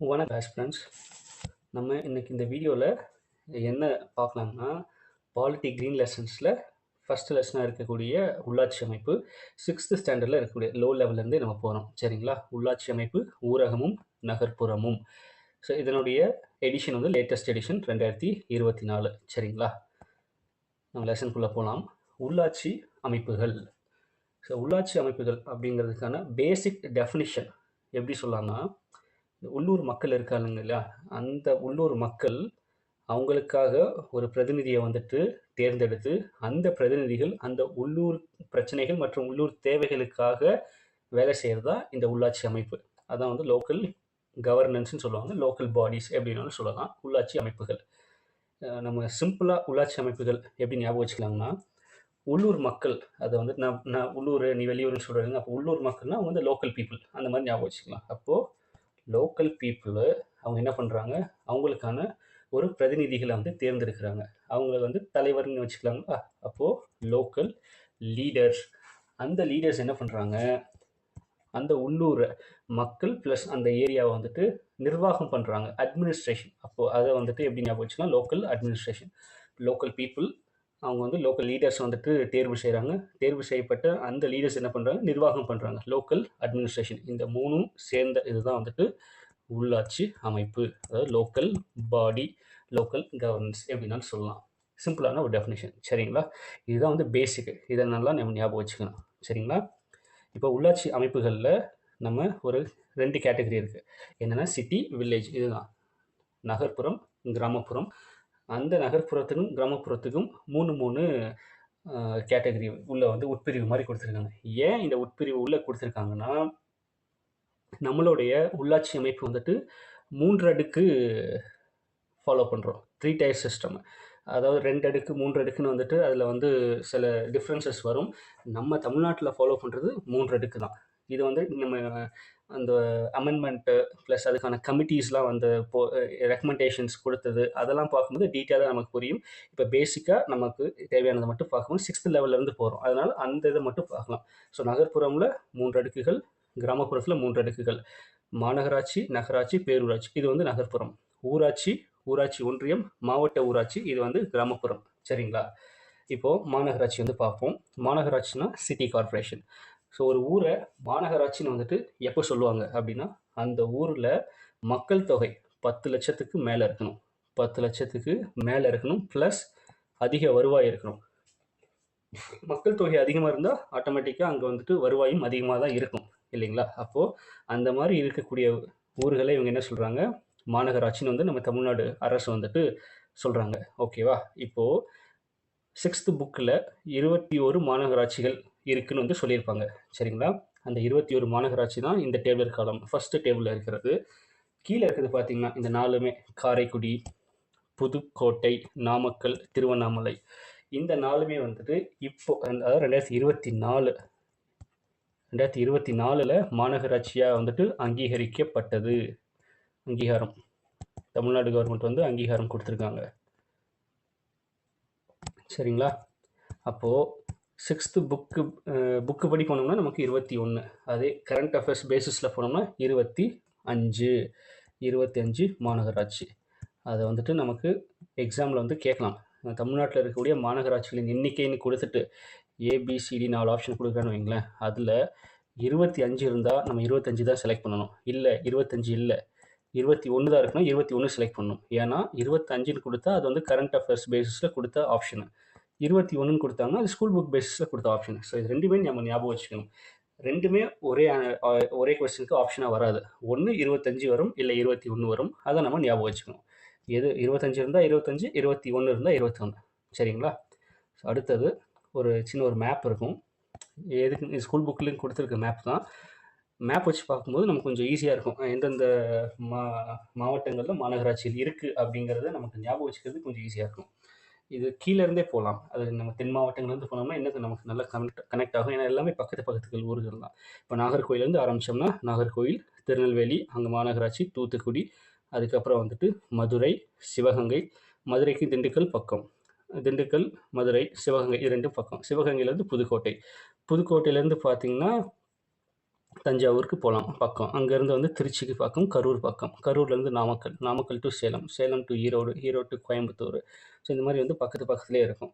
வணக்கம் ஆஸ்பிரண்ட்ஸ். நம்ம இன்னைக்கு இந்த வீடியோவில் என்ன பார்க்கலாம்னா, பாலிட்டி க்ரீன் லெசன்ஸில் ஃபஸ்ட்டு லெசனாக இருக்கக்கூடிய உள்ளாட்சி அமைப்பு 6th ஸ்டாண்டர்டில் இருக்கக்கூடிய லோ லெவல்லேருந்து நம்ம போகிறோம். சரிங்களா? உள்ளாட்சி அமைப்பு ஊரகமும் நகர்ப்புறமும். ஸோ இதனுடைய எடிஷன் வந்து லேட்டஸ்ட் எடிஷன் 2024. சரிங்களா? நம்ம லெசனுக்குள்ளே போகலாம். உள்ளாட்சி அமைப்புகள். ஸோ உள்ளாட்சி அமைப்புகள் அப்படிங்கிறதுக்கான பேசிக் டெஃபினிஷன் எப்படி சொல்லலாம்னா, உள்ளூர் மக்கள் இருக்காங்க இல்லையா, அந்த உள்ளூர் மக்கள் அவங்களுக்காக ஒரு பிரதிநிதியை வந்துட்டு தேர்ந்தெடுத்து, அந்த பிரதிநிதிகள் அந்த உள்ளூர் பிரச்சனைகள் மற்றும் உள்ளூர் தேவைகளுக்காக வேலை செய்கிறது தான் இந்த உள்ளாட்சி அமைப்பு. அதான் வந்து லோக்கல் கவர்னன்ஸ்னு சொல்லுவாங்க. லோக்கல் பாடிஸ் எப்படின்னாலும் சொல்லலாம். உள்ளாட்சி அமைப்புகள். நம்ம சிம்பிளாக உள்ளாட்சி அமைப்புகள் எப்படி ஞாபகம் வச்சுக்கலாம்னா, உள்ளூர் மக்கள் அதை வந்து நான் உள்ளூர், நீ வெளியூர்னு சொல்கிறீங்க. அப்போ உள்ளூர் மக்கள்னா அவங்க வந்து லோக்கல் பீப்புள், அந்த மாதிரி ஞாபகம் வச்சுக்கலாம். அப்போது லோக்கல் பீப்புளு அவங்க என்ன பண்ணுறாங்க, அவங்களுக்கான ஒரு பிரதிநிதிகளை வந்து தேர்ந்தெடுக்கிறாங்க. அவங்கள வந்து தலைவர்னு வச்சுக்கலாங்களா. அப்போது லோக்கல் லீடர்ஸ், அந்த லீடர்ஸ் என்ன பண்ணுறாங்க, அந்த உள்ளூர் மக்கள் ப்ளஸ் அந்த ஏரியாவை வந்துட்டு நிர்வாகம் பண்ணுறாங்க, அட்மினிஸ்ட்ரேஷன். அப்போது அதை வந்துட்டு எப்படி ஞாபகம் வச்சுக்கலாம், லோக்கல் அட்மினிஸ்ட்ரேஷன். லோக்கல் பீப்புள் அவங்க வந்து லோக்கல் லீடர்ஸ் வந்துட்டு தேர்வு செய்கிறாங்க. தேர்வு செய்யப்பட்ட அந்த லீடர்ஸ் என்ன பண்ணுறாங்க, நிர்வாகம் பண்ணுறாங்க, லோக்கல் அட்மினிஸ்ட்ரேஷன். இந்த மூணும் சேர்ந்த இதுதான் வந்துட்டு உள்ளாட்சி அமைப்பு. அதாவது லோக்கல் பாடி, லோக்கல் கவர்னன்ஸ் எப்படின்னாலும் சொல்லலாம். சிம்பிளான ஒரு டெஃபினேஷன். சரிங்களா? இதுதான் வந்து பேசிக்கு. இதை நல்லா நம்ம ஞாபகம் வச்சுக்கணும். சரிங்களா? இப்போ உள்ளாட்சி அமைப்புகளில் நம்ம ஒரு 2 கேட்டகரி இருக்குது. என்னென்னா சிட்டி, வில்லேஜ். இதுதான் நகர்ப்புறம், கிராமப்புறம். அந்த நகர்ப்புறத்துக்கும் கிராமப்புறத்துக்கும் 3 கேட்டகரி உள்ள வந்து உட்பிரிவு மாதிரி கொடுத்துருக்காங்க. ஏன் இந்த உட்பிரிவு உள்ள கொடுத்துருக்காங்கன்னா, நம்மளுடைய உள்ளாட்சி அமைப்பு வந்துட்டு 3 அடுக்கு ஃபாலோ பண்ணுறோம். 3 டயர் சிஸ்டம். அதாவது 2 அடுக்கு 3 அடுக்குன்னு வந்துட்டு அதில் வந்து சில டிஃப்ரென்சஸ் வரும். நம்ம தமிழ்நாட்டில் ஃபாலோ பண்ணுறது 3 அடுக்கு தான். இது வந்து நம்ம அந்த அமெண்ட்மெண்ட்டு ப்ளஸ் அதுக்கான கமிட்டிஸ்லாம் வந்து ரெக்கமெண்டேஷன்ஸ் கொடுத்தது அதெல்லாம் பார்க்கும்போது டீட்டெயிலாக நமக்கு புரியும். இப்போ பேசிக்காக நமக்கு தேவையானதை மட்டும் பார்க்கும்போது 6th லெவல்லேருந்து போகிறோம். அதனால் அந்த இதை மட்டும் பார்க்கலாம். ஸோ நகர்ப்புறமில் 3 அடுக்குகள், கிராமப்புறத்தில் 3 அடுக்குகள். மாநகராட்சி, நகராட்சி, பேரூராட்சி இது வந்து நகர்ப்புறம். ஊராட்சி, ஊராட்சி ஒன்றியம், மாவட்ட ஊராட்சி இது வந்து கிராமப்புறம். சரிங்களா? இப்போது மாநகராட்சி வந்து பார்ப்போம். மாநகராட்சினா சிட்டி கார்ப்பரேஷன். ஸோ ஒரு ஊரை மாநகராட்சின்னு வந்துட்டு எப்போ சொல்லுவாங்க அப்படின்னா, அந்த ஊரில் மக்கள் தொகை 10 லட்சத்துக்கு மேலே இருக்கணும். 10 லட்சத்துக்கு மேலே இருக்கணும், ப்ளஸ் அதிக வருவாய் இருக்கணும். மக்கள் தொகை அதிகமாக இருந்தால் ஆட்டோமேட்டிக்காக அங்கே வந்துட்டு வருவாயும் அதிகமாக தான் இருக்கும் இல்லைங்களா? அப்போது அந்த மாதிரி இருக்கக்கூடிய ஊர்களை இவங்க என்ன சொல்கிறாங்க, மாநகராட்சின்னு வந்து நம்ம தமிழ்நாடு அரசு வந்துட்டு சொல்கிறாங்க. ஓகேவா? இப்போது 6th புக்கில் 21 மாநகராட்சிகள் இருக்குன்னு வந்து சொல்லியிருப்பாங்க. சரிங்களா? அந்த 21 மாநகராட்சி தான் இந்த டேபிள் காலம் ஃபஸ்ட்டு டேபிளில் இருக்கிறது. கீழே இருக்கிறது பார்த்தீங்கன்னா இந்த 4மே காரைக்குடி, புதுக்கோட்டை, நாமக்கல், திருவண்ணாமலை. இந்த 4மே வந்துட்டு இப்போ அதாவது 2024 மாநகராட்சியாக வந்துட்டு அங்கீகரிக்கப்பட்டது. அங்கீகாரம் தமிழ்நாடு கவர்மெண்ட் வந்து அங்கீகாரம் கொடுத்துருக்காங்க. சரிங்களா? அப்போது 6th புக்கு படி போனோம்னா நமக்கு 21. அதே கரண்ட் அஃபேர்ஸ் பேசிஸில் போனோம்னா 25 மாநகராட்சி. அதை வந்துட்டு நமக்கு எக்ஸாமில் வந்து கேட்கலாம். தமிழ்நாட்டில் இருக்கக்கூடிய மாநகராட்சிகளின் எண்ணிக்கைன்னு கொடுத்துட்டு ஏபிசிடி 4 ஆப்ஷன் கொடுக்குறான்னு வைங்களேன். அதில் 25 இருந்தால் நம்ம 25 தான் செலக்ட் பண்ணணும். இல்லை 25 இல்லை 21 தான் இருக்கணும், 21 செலக்ட் பண்ணணும். ஏன்னா 25ன்னு கொடுத்தா அது வந்து கரண்ட் அஃபேர்ஸ் பேசிஸில் கொடுத்த ஆப்ஷனு. 21ன்னு கொடுத்தாங்கன்னா அது ஸ்கூல் புக் பேசிஸில் கொடுத்த ஆப்ஷன். ஸோ இது ரெண்டுமே நம்ம ஞாபகம் வச்சுக்கணும். ரெண்டுமே ஒரே கொஸ்டினுக்கு ஆப்ஷனாக வராது. ஒன்று 25 வரும், இல்லை 21 வரும். அதை நம்ம ஞாபகம் வச்சுக்கணும். எது 25 இருந்தால் 25, 21 இருந்தால் 21. சரிங்களா? ஸோ அடுத்தது சின்ன ஒரு மேப் இருக்கும். எதுக்கு ஸ்கூல் புக்லேயும் கொடுத்துருக்க மேப் தான். மேப் வச்சு பார்க்கும்போது நமக்கு கொஞ்சம் ஈஸியாக இருக்கும். எந்தெந்த மாவட்டங்களில் மாநகராட்சியில் இருக்குது அப்படிங்கிறத நமக்கு ஞாபகம் வச்சுக்கிறது கொஞ்சம் ஈஸியாக இருக்கும். இது கீழேருந்தே போகலாம். அது நம்ம தென் மாவட்டங்கள்லேருந்து போனோம்னா இன்னும் நமக்கு நல்லா கனெக்ட் ஆகும். ஏன்னா எல்லாமே பக்கத்துக்கு ஊர்கள் தான். இப்போ நாகர்கோயிலேருந்து ஆரம்பித்தோம்னா நாகர்கோயில், திருநெல்வேலி, அங்கே மாநகராட்சி, தூத்துக்குடி, அதுக்கப்புறம் வந்துட்டு மதுரை, சிவகங்கை. மதுரைக்கு திண்டுக்கல் பக்கம். திண்டுக்கல், மதுரை, சிவகங்கை இது 2 பக்கம். சிவகங்கையிலேருந்து புதுக்கோட்டை. புதுக்கோட்டையிலேருந்து பார்த்திங்கன்னா தஞ்சாவூருக்கு போகலாம் பக்கம். அங்கேருந்து வந்து திருச்சிக்கு பக்கம், கரூர் பக்கம். கரூர்லேருந்து Namakkal, Namakkal to Salem, Salem to Erode, Erode to Coimbatore. So இந்த மாதிரி வந்து பக்கத்துலேயே இருக்கும்.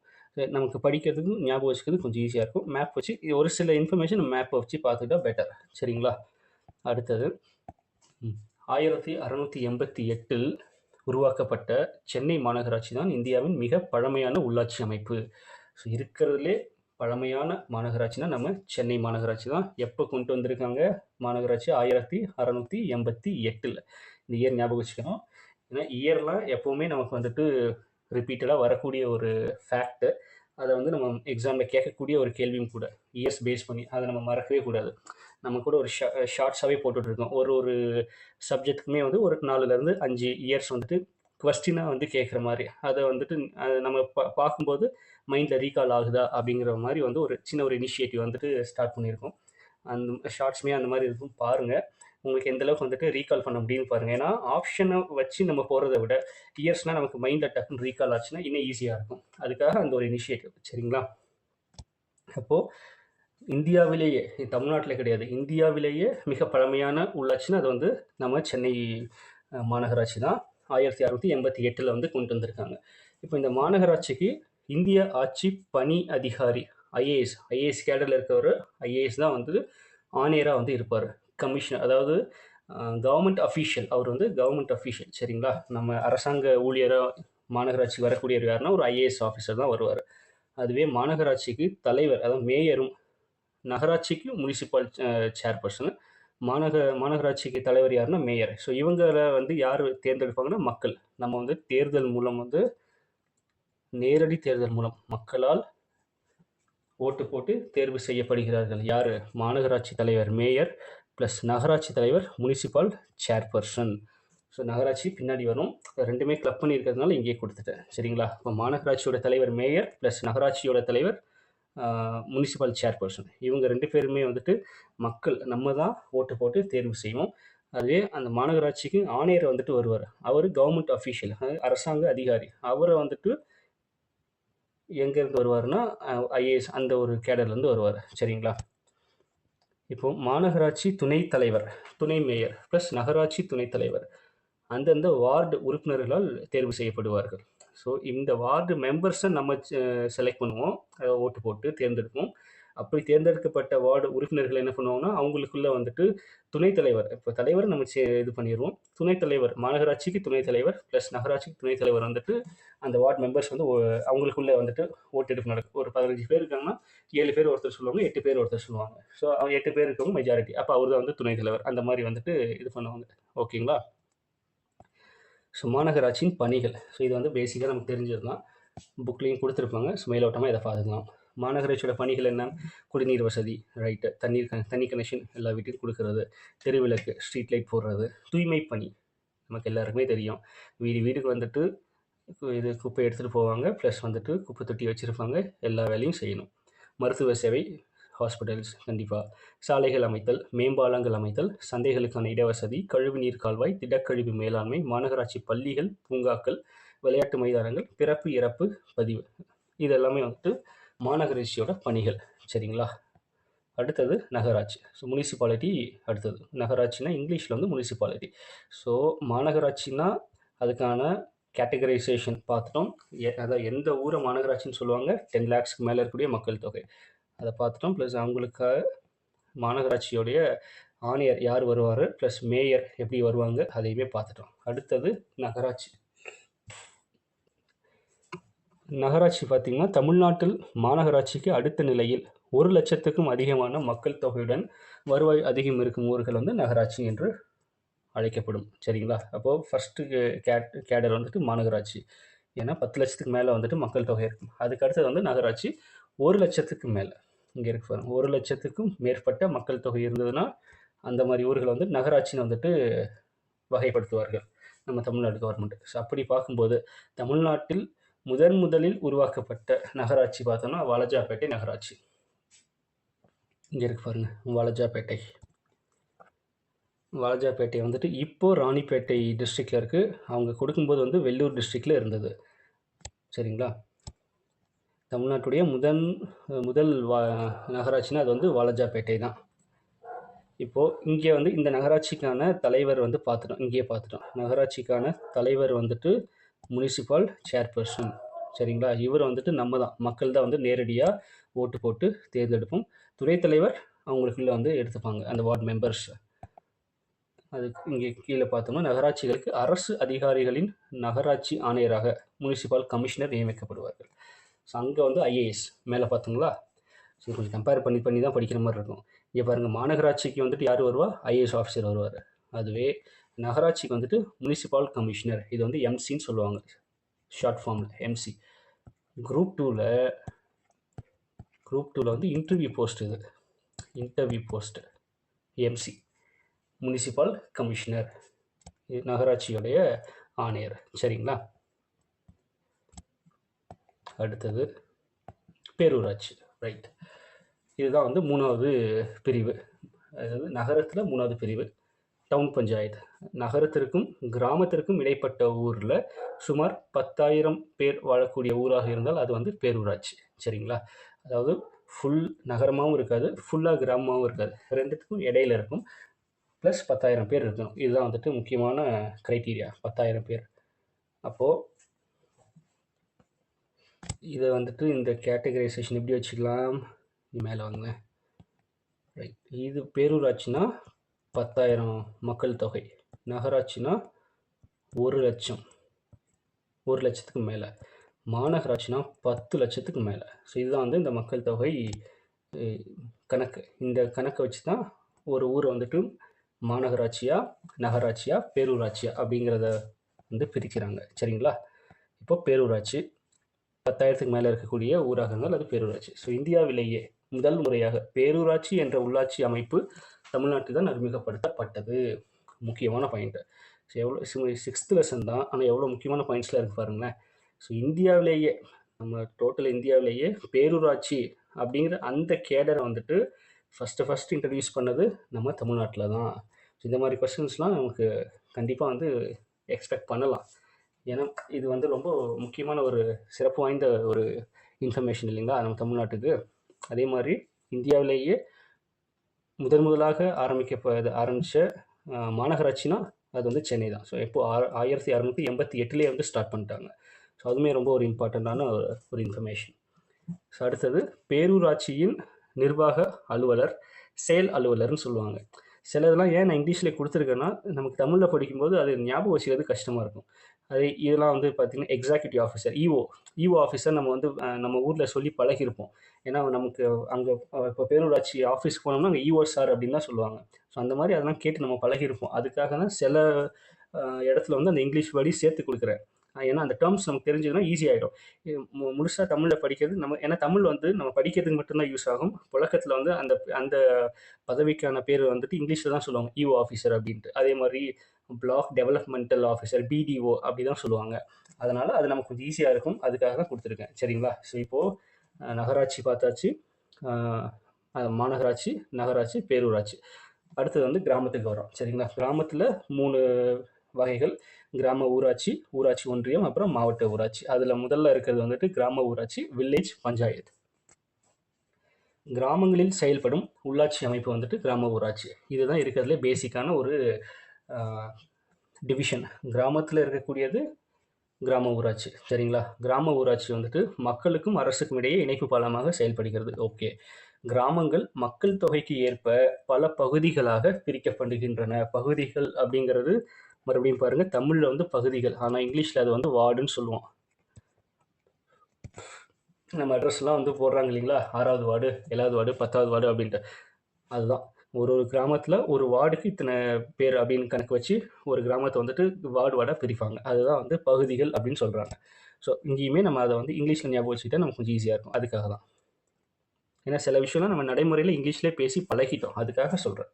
நமக்கு படிக்கிறதுக்கும் ஞாபகம் வச்சுக்கிறது கொஞ்சம் ஈஸியாக இருக்கும். மேப் வச்சு ஒரு சில இன்ஃபர்மேஷன் மேப்பை வச்சு பார்த்துக்கிட்டா பெட்டர். சரிங்களா? அடுத்தது 1688 உருவாக்கப்பட்ட சென்னை மாநகராட்சி தான் இந்தியாவின் மிக பழமையான உள்ளாட்சி அமைப்பு. ஸோ இருக்கிறதுலே பழமையான மாநகராட்சினா நம்ம சென்னை மாநகராட்சி தான். எப்போ கொண்டு வந்திருக்காங்க மாநகராட்சி? 1688. இந்த இயர் ஞாபகம் வச்சுக்கணும். ஏன்னா இயர்லாம் எப்போவுமே நமக்கு வந்துட்டு ரிப்பீட்டடாக வரக்கூடிய ஒரு ஃபேக்ட்டு. அதை வந்து நம்ம எக்ஸாமில் கேட்கக்கூடிய ஒரு கேள்வியும் கூட. இயர்ஸ் பேஸ் பண்ணி அதை நம்ம மறக்கவே கூடாது. நம்ம கூட ஒரு ஷார்ட்ஸாகவே போட்டுட்ருக்கோம். ஒரு சப்ஜெக்ட்டுக்குமே வந்து ஒரு 4லேருந்து 5 இயர்ஸ் வந்துட்டு கொஸ்டினாக வந்து கேட்குற மாதிரி. அதை வந்துட்டு நம்ம பார்க்கும்போது மைண்டில் ரீகால் ஆகுதா அப்படிங்கிற மாதிரி வந்து ஒரு சின்ன ஒரு இனிஷியேட்டிவ் வந்துட்டு ஸ்டார்ட் பண்ணியிருக்கோம். அந்த ஷார்ட்ஸுமே அந்த மாதிரி இருக்கும். பாருங்கள், உங்களுக்கு எந்தளவுக்கு வந்துட்டு ரீகால் பண்ண முடியும்னு பாருங்கள். ஏன்னா ஆப்ஷனை வச்சு நம்ம போகிறத விட இயர்ஸ்னால் நமக்கு மைண்டில் டக்குன்னு ரீகால் ஆச்சுன்னா இன்னும் ஈஸியாக இருக்கும். அதுக்காக அந்த ஒரு இனிஷியேட்டிவ். சரிங்களா? அப்போது இந்தியாவிலேயே, தமிழ்நாட்டில் கிடையாது, இந்தியாவிலேயே மிக பழமையான உள்ளாட்சின்னா அது வந்து நம்ம சென்னை மாநகராட்சி தான். 1688 வந்து கொண்டு வந்திருக்காங்க. இப்போ இந்த மாநகராட்சிக்கு இந்திய ஆட்சி பணி அதிகாரி ஐஏஎஸ் கேடரில் இருக்கிறவர் ஐஏஎஸ் தான் வந்து ஆணையராக வந்து இருப்பார். கமிஷனர், அதாவது கவர்மெண்ட் அஃபீஷியல். அவர் வந்து கவர்மெண்ட் அஃபீஷியல். சரிங்களா? நம்ம அரசாங்க ஊழியராக மாநகராட்சிக்கு வரக்கூடியவர் யாருன்னா ஒரு ஐஏஎஸ் ஆஃபீஸர் தான் வருவார். அதுவே மாநகராட்சிக்கு தலைவர், அதாவது மேயரும், நகராட்சிக்கு முனிசிபல் சேர்பர்சன், மாநகராட்சிக்கு தலைவர் யாருன்னா மேயர். ஸோ இவங்களை வந்து யார் தேர்ந்தெடுப்பாங்கன்னா மக்கள். நம்ம வந்து தேர்தல் மூலம் வந்து நேரடி தேர்தல் மூலம் மக்களால் ஓட்டு போட்டு தேர்வு செய்யப்படுகிறார்கள். யார்? மாநகராட்சி தலைவர் மேயர் ப்ளஸ் நகராட்சி தலைவர் முனிசிபல் சேர்பர்சன். ஸோ நகராட்சி பின்னாடி வரும். ரெண்டுமே கிளப் பண்ணி இருக்கிறதுனால இங்கேயே கொடுத்துட்டேன். சரிங்களா? இப்போ மாநகராட்சியோட தலைவர் மேயர் ப்ளஸ் நகராட்சியோட தலைவர் முனிசிபல் சேர்பர்சன். இவங்க 2 பேருமே வந்துட்டு மக்கள் நம்ம தான் ஓட்டு போட்டு தேர்வு செய்வோம். அதுவே அந்த மாநகராட்சிக்கு ஆணையர் வந்துட்டு வருவார். அவர் கவர்மெண்ட் அஃபீஷியல், அரசாங்க அதிகாரி. அவரை வந்துட்டு எங்கேருந்து வருவார்னா ஐஏஎஸ் அந்த ஒரு கேடர்லேருந்து வருவார். சரிங்களா? இப்போ மாநகராட்சி துணைத் தலைவர், துணை மேயர் ப்ளஸ் நகராட்சி துணைத் தலைவர் அந்தந்த வார்டு உறுப்பினர்களால் தேர்வு செய்யப்படுவார்கள். ஸோ இந்த வார்டு மெம்பர்ஸை நம்ம செலக்ட் பண்ணுவோம், ஓட்டு போட்டு தேர்ந்தெடுப்போம். அப்படி தேர்ந்தெடுக்கப்பட்ட வார்டு உறுப்பினர்கள் என்ன பண்ணுவாங்கன்னா அவங்களுக்குள்ள வந்துட்டு துணைத் தலைவர், இப்போ தலைவர் நம்ம இது பண்ணிடுவோம். துணைத் தலைவர், மாநகராட்சிக்கு துணைத் தலைவர் ப்ளஸ் நகராட்சிக்கு துணைத் தலைவர் வந்துட்டு அந்த வார்டு மெம்பர்ஸ் வந்து அவங்களுக்குள்ளே வந்துட்டு ஓட்டெடுப்பு நடக்கும். ஒரு 15 பேர் இருக்காங்கன்னா 7 பேர் ஒருத்தர் சொல்லுவாங்க, 8 பேர் ஒருத்தர் சொல்லுவாங்க. ஸோ அவங்க 8 பேர் இருக்கவங்க மெஜாரிட்டி. அப்போ அவர் தான் வந்து துணைத் தலைவர். அந்த மாதிரி வந்துட்டு இது பண்ணுவாங்க. ஓகேங்களா? ஸோ மாநகராட்சியின் பணிகள். ஸோ இது வந்து பேசிக்காக நமக்கு தெரிஞ்சதுதான், புக்லேயும் கொடுத்துருப்பாங்க. ஸோ மேலோட்டமாக இதை பார்த்துக்கலாம். மாநகராட்சியோட பணிகள் என்ன? குடிநீர் வசதி, ரைட்டு, தண்ணி கனெக்ஷன் எல்லா வீட்டுக்கும் கொடுக்கறது, தெருவிளக்கு, ஸ்ட்ரீட் லைட் போடுறது, தூய்மை பணி நமக்கு எல்லாருக்குமே தெரியும். வீட்டுக்கு வந்துட்டு இது குப்பை எடுத்துகிட்டு போவாங்க, ப்ளஸ் வந்துட்டு குப்பை தொட்டி வச்சுருப்பாங்க, எல்லா வேலையும் செய்யணும். மருத்துவ சேவை, ஹாஸ்பிட்டல்ஸ் கண்டிப்பாக, சாலைகள் அமைத்தல், மேம்பாலங்கள் அமைத்தல், சந்தைகளுக்கான இடவசதி, கழிவுநீர் கால்வாய், திடக்கழிவு மேலாண்மை, மாநகராட்சி பள்ளிகள், பூங்காக்கள், விளையாட்டு மைதானங்கள், பிறப்பு இறப்பு பதிவு, இதெல்லாமே வந்துட்டு மாநகராட்சியோட பணிகள். சரிங்களா? அடுத்தது நகராட்சி. ஸோ முனிசிபாலிட்டி அடுத்தது. நகராட்சினா இங்கிலீஷில் வந்து முனிசிபாலிட்டி. ஸோ மாநகராட்சினா அதுக்கான கேட்டகரைசேஷன் பார்த்துட்டோம். அதாவது எந்த ஊரை மாநகராட்சின்னு சொல்லுவாங்க? 10 lakhsக்கு மேலே இருக்கக்கூடிய மக்கள் தொகை, அதை பார்த்துட்டோம். ப்ளஸ் அவங்களுக்காக மாநகராட்சியோடைய ஆணையர் யார் வருவார், ப்ளஸ் மேயர் எப்படி வருவாங்க, அதையுமே பார்த்துட்டோம். அடுத்தது நகராட்சி. நகராட்சி பார்த்திங்கன்னா தமிழ்நாட்டில் மாநகராட்சிக்கு அடுத்த நிலையில் 1 லட்சத்துக்கும் அதிகமான மக்கள் தொகையுடன் வருவாய் அதிகம் இருக்கும் ஊர்கள் வந்து நகராட்சி என்று அழைக்கப்படும். சரிங்களா? அப்போது ஃபஸ்ட்டு கேடர் வந்துட்டு மாநகராட்சி. ஏன்னா 10 லட்சத்துக்கு மேலே வந்துட்டு மக்கள் தொகை இருக்கும். அதுக்கு அடுத்தது வந்து நகராட்சி 1 லட்சத்துக்கு மேலே. இங்கே இருக்கு பாருங்க, 1 லட்சத்துக்கும் மேற்பட்ட மக்கள் தொகை இருந்ததுன்னா அந்த மாதிரி ஊர்களை வந்து நகராட்சின்னு வந்துட்டு வகைப்படுத்துவார்கள் நம்ம தமிழ்நாடு கவர்மெண்ட். ஸோ அப்படி பார்க்கும்போது தமிழ்நாட்டில் முதலில் உருவாக்கப்பட்ட நகராட்சி பார்த்தோம்னா வாலாஜாபேட்டை நகராட்சி. இங்கே இருக்கு பாருங்க, வாலாஜாபேட்டை வந்துட்டு இப்போ ராணிப்பேட்டை டிஸ்ட்ரிக்டில் இருக்குது. அவங்க கொடுக்கும்போது வந்து வெள்ளூர் டிஸ்ட்ரிக்டில் இருந்தது. சரிங்களா? தமிழ்நாட்டுடைய முதல் நகராட்சினா அது வந்து வாலாஜாபேட்டை தான். இப்போது இங்கே வந்து இந்த நகராட்சிக்கான தலைவர் வந்து பார்த்துட்டோம், இங்கேயே பார்த்துட்டோம். நகராட்சிக்கான தலைவர் வந்துட்டு முனிசிபல் சேர்பர்சன், சரிங்களா? இவர் வந்துட்டு நம்ம தான், மக்கள் தான் வந்து நேரடியாக ஓட்டு போட்டு தேர்ந்தெடுப்போம். துணைத் தலைவர் அவங்களுக்குள்ள வந்து எடுத்துப்பாங்க, அந்த வார்டு மெம்பர்ஸ். அதுக்கு இங்கே கீழே பார்த்தோம்னா நகராட்சிகளுக்கு அரசு அதிகாரிகளின் நகராட்சி ஆணையராக முனிசிபல் கமிஷனர் நியமிக்கப்படுவார்கள். ஸோ அங்கே வந்து ஐஏஎஸ் மேலே பார்த்தோங்களா? ஸோ கொஞ்சம் கம்பேர் பண்ணி பண்ணி தான் படிக்கிற மாதிரி இருக்கும். இங்கே பாருங்கள், மாநகராட்சிக்கு வந்துட்டு யார் வருவா? ஐஏஎஸ் ஆஃபீஸர் வருவார். அதுவே நகராட்சிக்கு வந்துட்டு முனிசிபல் கமிஷனர், இது வந்து எம்சின்னு சொல்லுவாங்க, ஷார்ட் ஃபார்மில் எம்சி. குரூப் டூவில் வந்து இன்டர்வியூ போஸ்ட், இது interview post MC, municipal commissioner, நகராட்சியுடைய ஆணையர், சரிங்களா? அடுத்தது பேரூராட்சி, ரைட். இதுதான் வந்து 3வது பிரிவு, அதாவது நகரத்தில் 3வது பிரிவு. டவுன் பஞ்சாயத்து, நகரத்திற்கும் கிராமத்திற்கும் இடைப்பட்ட ஊரில் சுமார் 10,000 பேர் வாழக்கூடிய ஊராக இருந்தால் அது வந்து பேரூராட்சி, சரிங்களா? அதாவது ஃபுல் நகரமாகவும் இருக்காது, ஃபுல்லாக கிராமமாகவும் இருக்காது, ரெண்டுத்துக்கும் இடையில இருக்கும். ப்ளஸ் 10,000 பேர் இருக்கணும். இதுதான் வந்துட்டு முக்கியமான க்ரைட்டீரியா, 10,000 பேர். அப்போது இதை வந்துட்டு இந்த கேட்டகரைசேஷன் எப்படி வச்சுக்கலாம்? மேலே வாங்க, ரைட். இது பேரூராட்சினா 10,000 மக்கள் தொகை, நகராட்சினா 1,00,000, 1,00,000க்கு மேலே, மாநகராட்சினா 10 லட்சத்துக்கு மேலே. ஸோ இதுதான் வந்து இந்த மக்கள் தொகை கணக்கு. இந்த கணக்கை வச்சு தான் ஒரு ஊரை வந்துட்டு மாநகராட்சியா, நகராட்சியா, பேரூராட்சியா அப்படிங்கிறத வந்து பிரிக்கிறாங்க, சரிங்களா? இப்போ பேரூராட்சி 10,000க்கு மேலே இருக்கக்கூடிய ஊராக இருந்தால் அது பேரூராட்சி. ஸோ இந்தியாவிலேயே முதல் முறையாக பேரூராட்சி என்ற உள்ளாட்சி அமைப்பு தமிழ்நாட்டில் தான் அறிமுகப்படுத்தப்பட்டது. முக்கியமான பாயிண்ட். ஸோ எவ்வளோ 6th லெசன் தான், ஆனால் எவ்வளோ முக்கியமான பாயிண்ட்ஸ்லாம் இருக்குது பாருங்களேன். ஸோ இந்தியாவிலேயே, நம்ம டோட்டல் இந்தியாவிலேயே பேரூராட்சி அப்படிங்கிற அந்த கேடரை வந்துட்டு ஃபஸ்ட்டு இன்ட்ரடியூஸ் பண்ணது நம்ம தமிழ்நாட்டில் தான். ஸோ இந்த மாதிரி கொஸ்டின்ஸ்லாம் நமக்கு கண்டிப்பாக வந்து எக்ஸ்பெக்ட் பண்ணலாம். ஏன்னா இது வந்து ரொம்ப முக்கியமான ஒரு சிறப்பு வாய்ந்த ஒரு இன்ஃபர்மேஷன் இல்லைங்களா நம்ம தமிழ்நாட்டுக்கு. அதே மாதிரி இந்தியாவிலேயே முதலாக ஆரம்பித்த மாநகராட்சினா அது வந்து சென்னை தான். ஸோ எப்போ 1688 வந்து ஸ்டார்ட் பண்ணிட்டாங்க. ஸோ அதுவுமே ரொம்ப ஒரு இம்பார்ட்டண்ட்டான ஒரு இன்ஃபர்மேஷன். ஸோ அடுத்தது பேரூராட்சியின் நிர்வாக அலுவலர், செயல் அலுவலர்னு சொல்லுவாங்க. சிலதெல்லாம் ஏன் நான் இங்கிலீஷில் கொடுத்துருக்கேன்னா, நமக்கு தமிழில் படிக்கும்போது அது ஞாபகம் வச்சுக்கிறது கஷ்டமாக இருக்கும். அது இதெல்லாம் வந்து பார்த்திங்கன்னா எக்ஸிக்யூட்டிவ் ஆஃபீஸர், இஓ ஆஃபீஸர் நம்ம வந்து நம்ம ஊரில் சொல்லி பழகிருப்போம். ஏன்னா நமக்கு அங்கே இப்போ பேரூராட்சி ஆஃபீஸ்க்கு போனோம்னா அங்கே இஓ சார் அப்படின்னு தான் சொல்லுவாங்க. ஸோ அந்த மாதிரி அதெல்லாம் கேட்டு நம்ம பழகிருப்போம். அதுக்காக தான் சில இடத்துல வந்து அந்த இங்கிலீஷ் வேர்டையும் சேர்த்து கொடுக்குறேன். ஏன்னா அந்த டேர்ம்ஸ் நமக்கு தெரிஞ்சதுன்னா ஈஸி ஆகிடும். முழுசாக தமிழில் படிக்கிறது நம்ம, ஏன்னா தமிழ் வந்து நம்ம படிக்கிறதுக்கு மட்டும்தான் யூஸ் ஆகும். புழக்கத்தில் வந்து அந்த அந்த பதவிக்கான பேர் வந்துட்டு இங்கிலீஷில் தான் சொல்லுவாங்க, இஓ ஆஃபீஸர் அப்படின்ட்டு. அதே மாதிரி பிளாக் டெவலப்மெண்டல் ஆஃபீஸர், பிடிஓ அப்படி தான் சொல்லுவாங்க. அதனால் அது நமக்கு கொஞ்சம் ஈஸியாக இருக்கும், அதுக்காக தான் கொடுத்துருக்கேன், சரிங்களா? ஸோ இப்போது நகராட்சி பார்த்தாச்சு, மாநகராட்சி, நகராட்சி, பேரூராட்சி. அடுத்தது வந்து கிராமத்துக்கு வரோம், சரிங்களா? கிராமத்தில் 3 வகைகள்: கிராம ஊராட்சி, ஊராட்சி ஒன்றியம், அப்புறம் மாவட்ட ஊராட்சி. அதில் முதல்ல இருக்கிறது வந்துட்டு கிராம ஊராட்சி, வில்லேஜ் பஞ்சாயத்து. கிராமங்களில் செயல்படும் உள்ளாட்சி அமைப்பு வந்துட்டு கிராம ஊராட்சி. இதுதான் இருக்கிறதுலே பேசிக்கான ஒரு டிவிஷன். கிராமத்தில் இருக்கக்கூடியது கிராம ஊராட்சி, சரிங்களா? கிராம ஊராட்சி வந்துட்டு மக்களுக்கும் அரசுக்கும் இடையே இணைப்பு பாலமாக செயல்படுகிறது. ஓகே. கிராமங்கள் மக்கள் தொகைக்கு ஏற்ப பல பகுதிகளாக பிரிக்கப்படுகின்றன. பகுதிகள் அப்படிங்கிறது மறுபடியும் பாருங்கள், தமிழில் வந்து பகுதிகள், ஆனால் இங்கிலீஷில் அது வந்து வார்டுன்னு சொல்லுவோம். நம்ம அட்ரஸ்லாம் வந்து போடுறாங்க இல்லைங்களா, 6வது வார்டு, 7வது வார்டு, 10வது வார்டு அப்படின்ட்டு. அதுதான் ஒரு கிராமத்தில் ஒரு வார்டுக்கு இத்தனை பேர் அப்படின்னு கணக்கு வச்சு ஒரு கிராமத்தை வந்துட்டு வார்டாக பிரிப்பாங்க. அதுதான் வந்து பகுதிகள் அப்படின்னு சொல்கிறாங்க. ஸோ இங்கேயுமே நம்ம அதை வந்து இங்கிலீஷில் ஞாபகம் வச்சுக்கிட்டா நமக்கு கொஞ்சம் ஈஸியாக இருக்கும். அதுக்காக தான், ஏன்னா சில விஷயம்லாம் நம்ம நடைமுறையில் இங்கிலீஷ்லேயே பேசி பழகிட்டோம், அதுக்காக சொல்கிறேன்.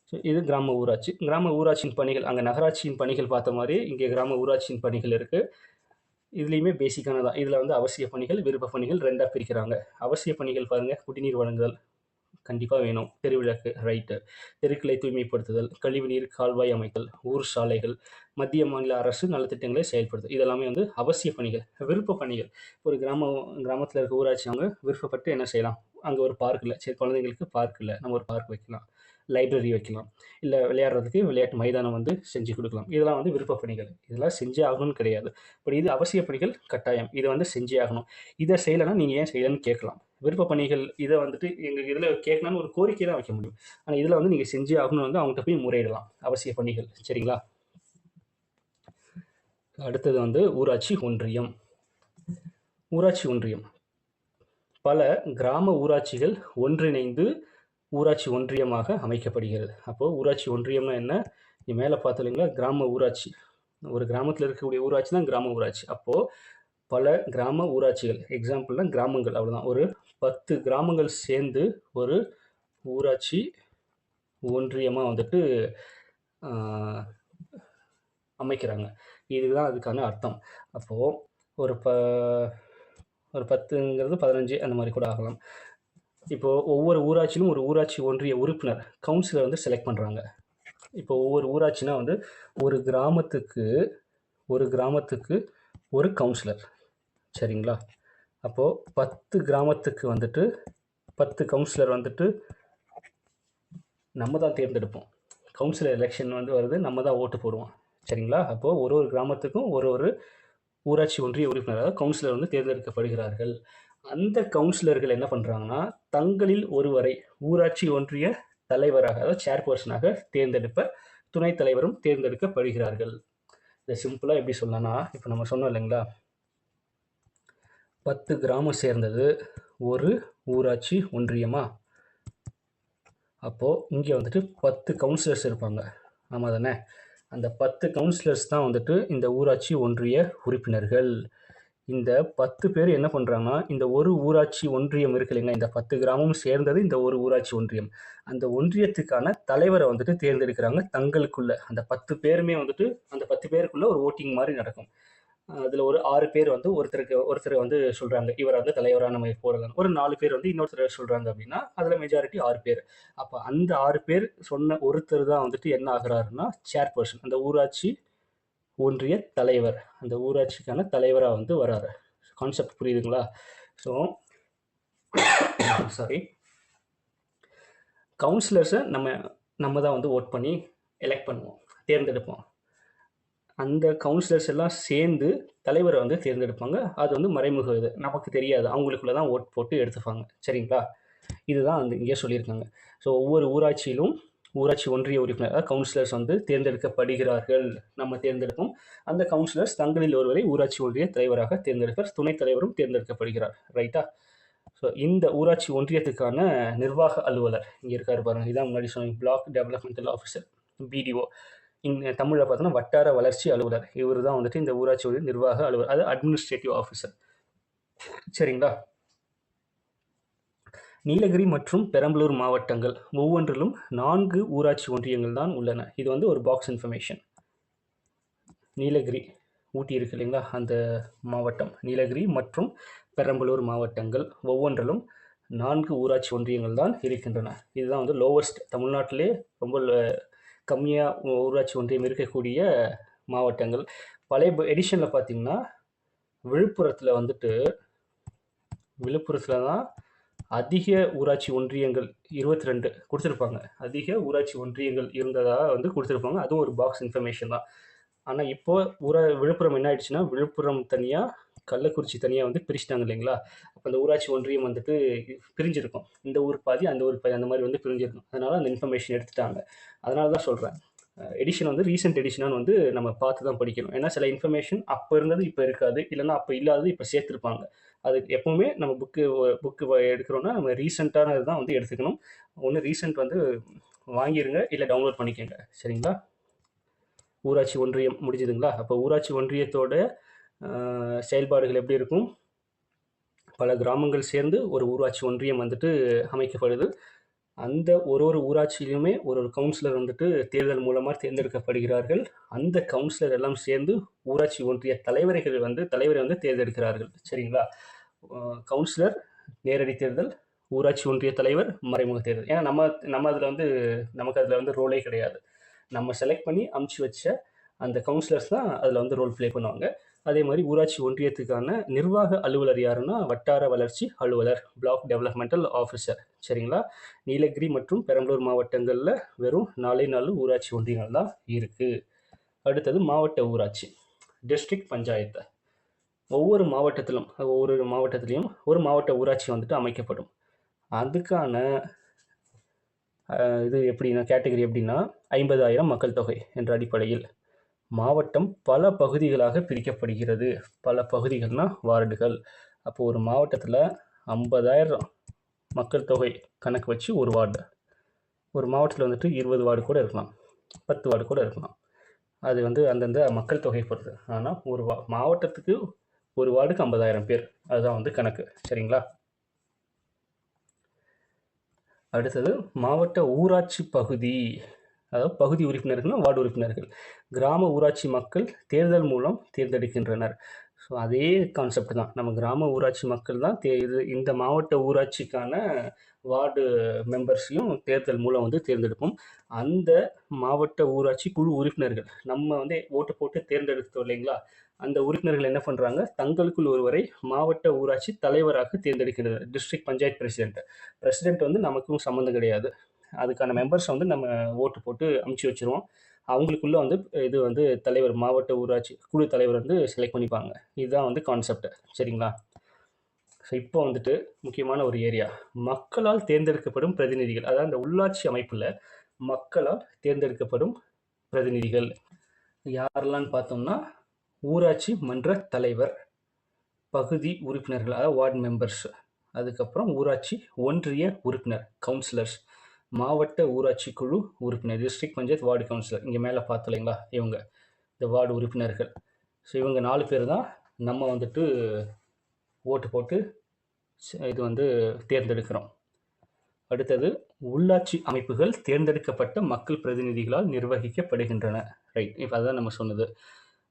ஸோ இது கிராம ஊராட்சி. கிராம ஊராட்சியின் பணிகள், அங்கே நகராட்சியின் பணிகள் பார்த்த மாதிரி இங்கே கிராம ஊராட்சியின் பணிகள் இருக்குது. இதுலேயுமே பேசிக்கானதான். இதில் வந்து அவசிய பணிகள், விருப்ப பணிகள் 2ஆக பிரிக்கிறாங்க. அவசிய பணிகள் பாருங்கள், குடிநீர் வழங்குதல் கண்டிப்பாக வேணும், தெருவிளக்கு, ரைட்டு, தெருக்களை தூய்மைப்படுத்துதல், கழிவுநீர் கால்வாய் அமைத்தல், ஊர் சாலைகள், மத்திய மாநில அரசு நலத்திட்டங்களை செயல்படுத்துதல், இதெல்லாமே வந்து அவசிய பணிகள். விருப்ப பணிகள், ஒரு கிராமத்தில் இருக்க ஊராட்சி அவங்க விருப்பப்பட்டு என்ன செய்யலாம், அங்கே ஒரு பார்க் இல்லை, சரி குழந்தைங்களுக்கு பார்க் இல்லை, நம்ம ஒரு பார்க் வைக்கலாம். லைப்ரரி வைக்கலாம், இல்லை விளையாடுறதுக்கு விளையாட்டு மைதானம் வந்து செஞ்சு கொடுக்கலாம். இதெல்லாம் வந்து விருப்ப பணிகள், இதெல்லாம் செஞ்சே ஆகணும்னு கிடையாது. பட் இது அவசிய பணிகள் கட்டாயம், இதை வந்து செஞ்சே ஆகணும். இதை செய்யலைன்னா நீங்கள் ஏன் செய்யலன்னு கேட்கலாம். விருப்ப பணிகள் இதை வந்துட்டு எங்கள் இதில் கேட்கலான்னு ஒரு கோரிக்கை தான் வைக்க முடியும். ஆனால் இதில் வந்து நீங்கள் செஞ்சே ஆகணும்னு வந்து அவங்ககிட்ட போய் முறையிடலாம், அவசிய பணிகள். சரிங்களா? அடுத்தது வந்து ஊராட்சி ஒன்றியம். ஊராட்சி ஒன்றியம் பல கிராம ஊராட்சிகள் ஒன்றிணைந்து ஊராட்சி ஒன்றியமாக அமைக்கப்படுகிறது. அப்போது ஊராட்சி ஒன்றியம்னா என்ன? நீ மேலே பார்த்து இல்லைங்களா, கிராம ஊராட்சி. ஒரு கிராமத்தில் இருக்கக்கூடிய ஊராட்சி தான் கிராம ஊராட்சி. அப்போது பல கிராம ஊராட்சிகள், எக்ஸாம்பிள்னா கிராமங்கள், அவ்வளோதான். ஒரு 10 கிராமங்கள் சேர்ந்து ஒரு ஊராட்சி ஒன்றியமாக வந்துட்டு அமைக்கிறாங்க. இதுதான் அதுக்கான அர்த்தம். அப்போது ஒரு 10ங்கிறது 15 அந்த மாதிரி கூட ஆகலாம். இப்போது ஒவ்வொரு ஊராட்சியிலும் ஒரு ஊராட்சி ஒன்றிய உறுப்பினர், கவுன்சிலர் வந்து செலக்ட் பண்ணுறாங்க. இப்போ ஒவ்வொரு ஊராட்சினா வந்து ஒரு கிராமத்துக்கு ஒரு கவுன்சிலர். சரிங்களா? அப்போது 10 கிராமத்துக்கு வந்துட்டு 10 கவுன்சிலர் வந்துட்டு நம்ம தான் தேர்ந்தெடுப்போம். கவுன்சிலர் எலெக்ஷன் வந்து வருது, நம்ம தான் ஓட்டு போடுவோம். சரிங்களா? அப்போது ஒரு கிராமத்துக்கும் ஒரு ஊராட்சி ஒன்றிய உறுப்பினர், அதாவது கவுன்சிலர் வந்து தேர்ந்தெடுக்கப்படுகிறார்கள். அந்த கவுன்சிலர்கள் என்ன பண்ணுறாங்கன்னா, தங்களில் ஒருவரை ஊராட்சி ஒன்றிய தலைவராக, அதாவது சேர்பர்சனாக தேர்ந்தெடுப்ப துணைத் தலைவரும் தேர்ந்தெடுக்கப்படுகிறார்கள். இதை சிம்பிளாக எப்படி சொல்லலாம்னா, இப்போ நம்ம சொன்னோம் இல்லைங்களா, 10 கிராமம் சேர்ந்தது ஒரு ஊராட்சி ஒன்றியமா. அப்போது இங்கே வந்துட்டு 10 கவுன்சிலர்ஸ் இருப்பாங்க. ஆமாம் தானே? அந்த 10 கவுன்சிலர்ஸ் தான் வந்துட்டு இந்த ஊராட்சி ஒன்றிய உறுப்பினர்கள். இந்த 10 பேர் என்ன பண்ணுறாங்கன்னா, இந்த ஒரு ஊராட்சி ஒன்றியம் இருக்கு இல்லைங்களா, இந்த 10 கிராமமும் சேர்ந்தது இந்த ஒரு ஊராட்சி ஒன்றியம். அந்த ஒன்றியத்துக்கான தலைவரை வந்துட்டு தேர்ந்தெடுக்கிறாங்க தங்களுக்குள்ள. அந்த 10 பேருமே வந்துட்டு அந்த 10 பேருக்குள்ள ஒரு ஓட்டிங் மாதிரி நடக்கும். அதில் ஒரு 6 பேர் வந்து ஒருத்தர் வந்து சொல்கிறாங்க, இவரை வந்து தலைவராக நம்ம போடலாம். ஒரு 4 பேர் வந்து இன்னொருத்தர் சொல்கிறாங்க அப்படின்னா, அதில் மெஜாரிட்டி 6 பேர். அப்போ அந்த 6 பேர் சொன்ன ஒருத்தர் தான் வந்துட்டு என்ன ஆகிறாருன்னா சேர்பர்சன், அந்த ஊராட்சி ஒன்றிய தலைவர், அந்த ஊராட்சிக்கான தலைவராக வந்து வராரு. கான்செப்ட் புரியுதுங்களா? ஸோ சாரி, கவுன்சிலர்ஸை நம்ம தான் வந்து ஓட் பண்ணி எலெக்ட் பண்ணுவோம், தேர்ந்தெடுப்போம். அந்த கவுன்சிலர்ஸ் எல்லாம் சேர்ந்து தலைவரை வந்து தேர்ந்தெடுப்பாங்க. அது வந்து மறைமுக இது, நமக்கு தெரியாது, அவங்களுக்குள்ள தான் ஓட் போட்டு எடுத்துப்பாங்க. சரிங்களா? இதுதான் வந்து இங்கே சொல்லியிருக்காங்க. ஸோ ஒவ்வொரு ஊராட்சியிலும் ஊராட்சி ஒன்றிய உறுப்பினர், அதாவது கவுன்சிலர்ஸ் வந்து தேர்ந்தெடுக்கப்படுகிறார்கள், நம்ம தேர்ந்தெடுப்போம். அந்த கவுன்சிலர்ஸ் தங்களில் ஒருவரை ஊராட்சி ஒன்றிய தலைவராக தேர்ந்தெடுப்பார், துணைத் தலைவரும் தேர்ந்தெடுக்கப்படுகிறார். ரைட்டா? ஸோ இந்த ஊராட்சி ஒன்றியத்துக்கான நிர்வாக அலுவலர் இங்கே இருக்காரு பாருங்க. இதான் முன்னாடி சொன்னீங்க, பிளாக் டெவலப்மெண்டல் ஆஃபீஸர், பிடிஓ. இங்கே தமிழில் பார்த்தோன்னா வட்டார வளர்ச்சி அலுவலர். இவர் தான் வந்துட்டு இந்த ஊராட்சியுடைய நிர்வாக அலுவலர், அது அட்மினிஸ்ட்ரேட்டிவ் ஆஃபீஸர். சரிங்களா? நீலகிரி மற்றும் பெரம்பலூர் மாவட்டங்கள் ஒவ்வொன்றிலும் 4 ஊராட்சி ஒன்றியங்கள் தான் உள்ளன. இது வந்து ஒரு பாக்ஸ் இன்ஃபர்மேஷன். நீலகிரி, ஊட்டி இருக்கு இல்லைங்களா, அந்த மாவட்டம் நீலகிரி மற்றும் பெரம்பலூர் மாவட்டங்கள் ஒவ்வொன்றிலும் 4 ஊராட்சி ஒன்றியங்கள் தான் இருக்கின்றன. இதுதான் வந்து லோவஸ்ட், தமிழ்நாட்டிலே ரொம்ப கம்மியாக ஊராட்சி ஒன்றியம் இருக்கக்கூடிய மாவட்டங்கள். பழைய எடிஷனில் பார்த்தீங்கன்னா விழுப்புரத்தில் தான் அதிக ஊராட்சி ஒன்றியங்கள் 22 கொடுத்துருப்பாங்க. அதிக ஊராட்சி ஒன்றியங்கள் இருந்ததாக வந்து கொடுத்துருப்பாங்க. அதுவும் ஒரு பாக்ஸ் இன்ஃபர்மேஷன் தான். ஆனால் இப்போது விழுப்புரம் என்ன ஆயிடுச்சுன்னா, விழுப்புரம் தனியாக, கள்ளக்குறிச்சி தனியாக வந்து பிரிச்சுட்டாங்க இல்லைங்களா. அப்போ அந்த ஊராட்சி ஒன்றியம் வந்துட்டு பிரிஞ்சிருக்கும். இந்த ஊர் பாதி, அந்த ஊர் பாதி, அந்த மாதிரி வந்து பிரிஞ்சிருக்கும். அதனால் அந்த இன்ஃபர்மேஷன் எடுத்துட்டாங்க. அதனால தான் சொல்கிறேன், எடிஷன் வந்து ரீசெண்ட் எடிஷனானு வந்து நம்ம பார்த்து தான் படிக்கணும். ஏன்னா சில இன்ஃபர்மேஷன் அப்போ இருந்தது இப்போ இருக்காது, இல்லைன்னா அப்போ இல்லாதது இப்போ சேர்த்துருப்பாங்க. அது எப்போவுமே நம்ம புக்கு எடுக்கிறோன்னா நம்ம ரீசெண்டானது தான் வந்து எடுத்துக்கணும். ஒன்று ரீசெண்ட் வந்து வாங்கிடுங்க, இல்லை டவுன்லோட் பண்ணிக்கோங்க. சரிங்களா? ஊராட்சி ஒன்றியம் முடிஞ்சுதுங்களா? அப்போ ஊராட்சி ஒன்றியத்தோட செயல்பாடுகள் எப்படி இருக்கும்? பல கிராமங்கள் சேர்ந்து ஒரு ஊராட்சி ஒன்றியம் வந்துட்டு அமைக்கப்படுது. அந்த ஒரு ஊராட்சியிலுமே ஒரு கவுன்சிலர் வந்துட்டு தேர்தல் மூலமாக தேர்ந்தெடுக்கப்படுகிறார்கள். அந்த கவுன்சிலர் எல்லாம் சேர்ந்து ஊராட்சி ஒன்றிய தலைவரை வந்து தேர்ந்தெடுக்கிறார்கள். சரிங்களா? கவுன்சிலர் நேரடி தேர்தல், ஊராட்சி ஒன்றிய தலைவர் மறைமுக தேர்தல். ஏன்னா நம்ம அதில் வந்து நமக்கு அதில் வந்து ரோலே கிடையாது. நம்ம செலக்ட் பண்ணி அமுச்சு வச்ச அந்த கவுன்சிலர்ஸ் தான் அதில் வந்து ரோல் ப்ளே பண்ணுவாங்க. அதே மாதிரி ஊராட்சி ஒன்றியத்துக்கான நிர்வாக அலுவலர் யாருன்னா வட்டார வளர்ச்சி அலுவலர், பிளாக் டெவலப்மெண்டல் ஆஃபீஸர். சரிங்களா? நீலகிரி மற்றும் பெரம்பலூர் மாவட்டங்களில் வெறும் 4 ஊராட்சி ஒன்றியங்கள் தான் இருக்குது. அடுத்தது மாவட்ட ஊராட்சி, டிஸ்ட்ரிக்ட் பஞ்சாயத்து. ஒவ்வொரு மாவட்டத்திலையும் ஒரு மாவட்ட ஊராட்சி வந்துட்டு அமைக்கப்படும். அதுக்கான இது எப்படின்னா கேட்டகரி எப்படின்னா 50,000 மக்கள் தொகை என்ற அடிப்படையில் மாவட்டம் பல பகுதிகளாக பிரிக்கப்படுகிறது. பல பகுதிகள்னா வார்டுகள். அப்போ ஒரு மாவட்டத்தில் 50,000 மக்கள் தொகை கணக்கு வச்சு ஒரு வார்டு. ஒரு மாவட்டத்தில் வந்துட்டு 20 வார்டு கூட இருக்கலாம், 10 வார்டு கூட இருக்கலாம். அது வந்து அந்தந்த மக்கள் தொகை பொறுத்து. ஆனால் ஒரு மாவட்டத்துக்கு ஒரு வார்டுக்கு 50,000 பேர், அதுதான் வந்து கணக்கு. சரிங்களா? அடுத்தது மாவட்ட ஊராட்சி பகுதி, அதாவது பகுதி உறுப்பினர்கள்னா வார்டு உறுப்பினர்கள். கிராம ஊராட்சி மக்கள் தேர்தல் மூலம் தேர்ந்தெடுக்கின்றனர். ஸோ அதே கான்செப்ட் தான். நம்ம கிராம ஊராட்சி மக்கள் தான் இந்த மாவட்ட ஊராட்சிக்கான வார்டு மெம்பர்ஸையும் தேர்தல் மூலம் வந்து தேர்ந்தெடுப்போம். அந்த மாவட்ட ஊராட்சி குழு உறுப்பினர்கள் நம்ம வந்து ஓட்டு போட்டு தேர்ந்தெடுத்தோம் இல்லைங்களா? அந்த உறுப்பினர்கள் என்ன பண்ணுறாங்க, தங்களுக்குள் ஒருவரை மாவட்ட ஊராட்சி தலைவராக தேர்ந்தெடுக்கிறது. டிஸ்ட்ரிக்ட் பஞ்சாயத்து பிரசிடென்ட் வந்து நமக்கும் சம்மந்தம் கிடையாது. அதுக்கான மெம்பர்ஸை வந்து நம்ம ஓட்டு போட்டு அமுச்சு வச்சுருவோம். அவங்களுக்குள்ள வந்து இது வந்து தலைவர், மாவட்ட ஊராட்சி குழு தலைவர் வந்து செலக்ட் பண்ணிப்பாங்க. இதுதான் வந்து கான்செப்ட். சரிங்களா? ஸோ இப்போ வந்துட்டு முக்கியமான ஒரு ஏரியா, மக்களால் தேர்ந்தெடுக்கப்படும் பிரதிநிதிகள். அதாவது அந்த உள்ளாட்சி அமைப்பில் மக்களால் தேர்ந்தெடுக்கப்படும் பிரதிநிதிகள் யாரெல்லாம் பார்த்தோம்னா, ஊராட்சி மன்ற தலைவர், பகுதி உறுப்பினர்கள் அதாவது வார்டு மெம்பர்ஸ், அதுக்கப்புறம் ஊராட்சி ஒன்றிய உறுப்பினர் கவுன்சிலர்ஸ், மாவட்ட ஊராட்சி குழு உறுப்பினர் டிஸ்ட்ரிக்ட் பஞ்சாயத்து வார்டு கவுன்சிலர். இங்கே மேலே பார்த்தலைங்களா, இவங்க இந்த வார்டு உறுப்பினர்கள். ஸோ இவங்க 4 பேர் தான் நம்ம வந்துட்டு ஓட்டு போட்டு இது வந்து தேர்ந்தெடுக்கிறோம். அடுத்தது உள்ளாட்சி அமைப்புகள் தேர்ந்தெடுக்கப்பட்ட மக்கள் பிரதிநிதிகளால் நிர்வகிக்கப்படுகின்றன. ரைட், இப்போ அதான் நம்ம சொன்னது.